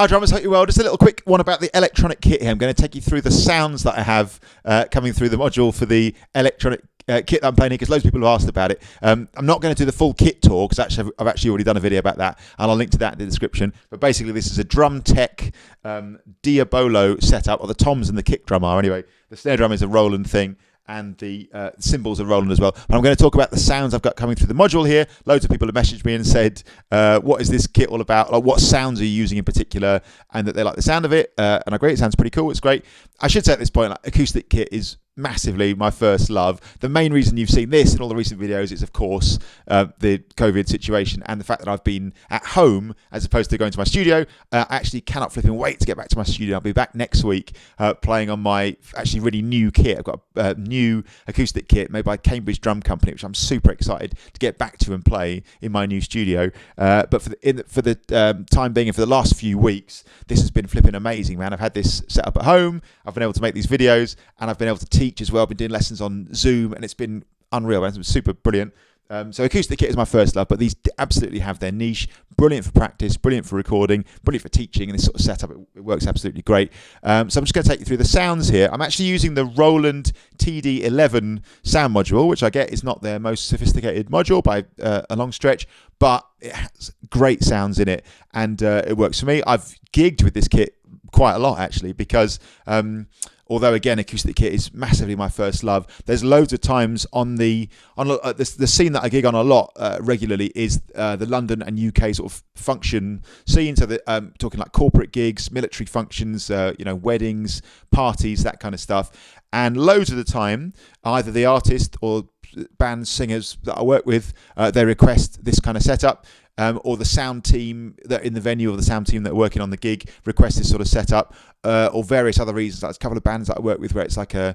Hi drummers, hope you're well. Just a little quick one about the electronic kit here. I'm going to take you through the sounds that I have coming through the module for the electronic kit that I'm playing here, because loads of people have asked about it. I'm not going to do the full kit tour because I've actually already done a video about that, and I'll link to that in the description. But basically this is a drum tech Diabolo setup, or the toms and the kick drum are anyway. The snare drum is a Roland thing, and the cymbals are Roland as well. But I'm going to talk about the sounds I've got coming through the module here. Loads of people have messaged me and said, what is this kit all about? Like, what sounds are you using in particular? And that they like the sound of it. And I agree, it sounds pretty cool. It's great. I should say at this point, like, acoustic kit is massively my first love. The main reason you've seen this in all the recent videos is, of course, the COVID situation and the fact that I've been at home as opposed to going to my studio. I actually cannot flipping wait to get back to my studio. I'll be back next week playing on my actually really new kit. I've got a new acoustic kit made by Cambridge Drum Company, which I'm super excited to get back to and play in my new studio. But for the time being and for the last few weeks, this has been flipping amazing, man. I've had this set up at home. I've been able to make these videos, and I've been able to teach as well. I've been doing lessons on Zoom, and it's been unreal, man. It's been super brilliant. So acoustic kit is my first love, but these absolutely have their niche. Brilliant for practice, brilliant for recording, brilliant for teaching, and this sort of setup, it works absolutely great. So I'm just going to take you through the sounds here. I'm actually using the Roland TD-11 sound module, which I get is not their most sophisticated module by a long stretch, but it has great sounds in it, and it works for me. I've gigged with this kit quite a lot, actually, because although again acoustic kit is massively my first love, there's loads of times on the scene that I gig on a lot regularly is the London and UK sort of function scene. So that talking like corporate gigs, military functions, weddings, parties, that kind of stuff. And loads of the time, either the artist or band singers that I work with, they request this kind of setup. Or the sound team that in the venue, or the sound team that are working on the gig request this sort of setup, or various other reasons. Like a couple of bands that I work with where it's like a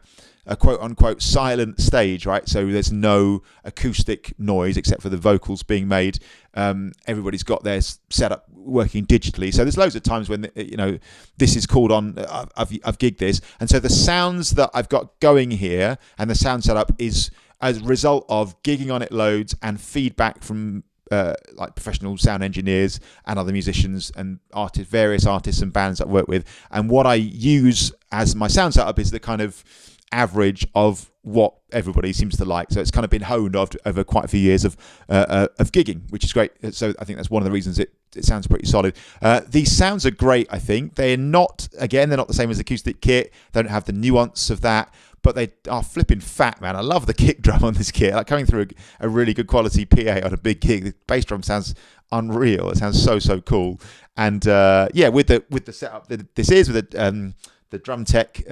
quote unquote silent stage, right? So there's no acoustic noise except for the vocals being made. Everybody's got their setup working digitally. So there's loads of times when this is called on. I've gigged this, and so the sounds that I've got going here and the sound setup is as a result of gigging on it loads and feedback from like professional sound engineers and other musicians and various artists and bands that I work with. And what I use as my sound setup is the kind of average of what everybody seems to like. So it's kind of been honed over quite a few years of gigging, which is great. So I think that's one of the reasons it sounds pretty solid. These sounds are great, I think. They're not the same as acoustic kit. They don't have the nuance of that, but they are flipping fat, man. I love the kick drum on this kit. Like coming through a really good quality PA on a big gig. The bass drum sounds unreal. It sounds so cool. And with the setup that this is, with the drum tech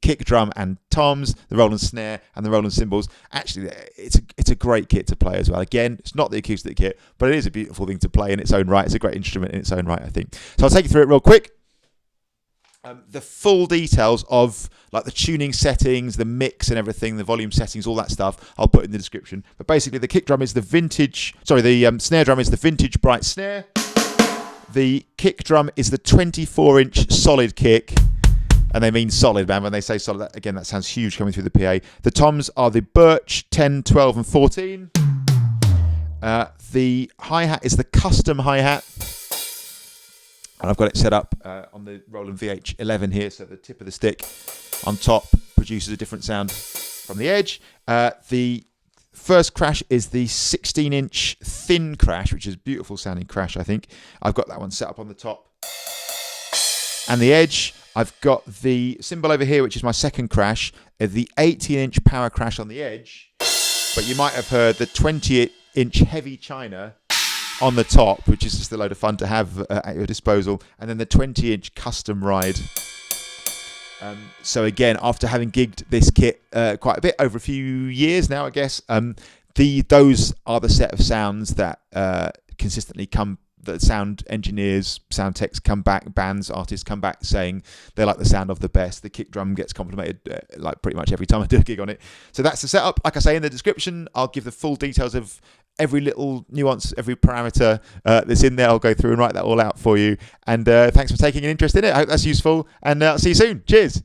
kick drum and toms, the Roland snare and the Roland cymbals, actually it's a great kit to play as well. Again, it's not the acoustic kit, but it is a beautiful thing to play in its own right. It's a great instrument in its own right, I think. So I'll take you through it real quick. The full details of like the tuning settings, the mix and everything, the volume settings, all that stuff, I'll put in the description. But basically the snare drum is the VintageBright snare. The kick drum is the 24-inch solid kick. And they mean solid, man. When they say solid, that sounds huge coming through the PA. The toms are the Birch 10, 12 and 14. The hi-hat is the custom hi-hat. And I've got it set up on the Roland VH11 here, so the tip of the stick on top produces a different sound from the edge. The first crash is the 16-inch thin crash, which is a beautiful sounding crash, I think. I've got that one set up on the top. And the edge, I've got the cymbal over here, which is my second crash, the 18-inch power crash on the edge. But you might have heard the 20-inch heavy china on the top, which is just a load of fun to have at your disposal, and then the 20-inch custom ride. So again, after having gigged this kit quite a bit over a few years now, I guess, those are the set of sounds that consistently come. That sound engineers, sound techs come back, bands, artists come back saying they like the sound of the best. The kick drum gets complimented like pretty much every time I do a gig on it. So that's the setup. Like I say in the description, I'll give the full details of every little nuance, every parameter that's in there. I'll go through and write that all out for you. And thanks for taking an interest in it. I hope that's useful, and I'll see you soon. Cheers.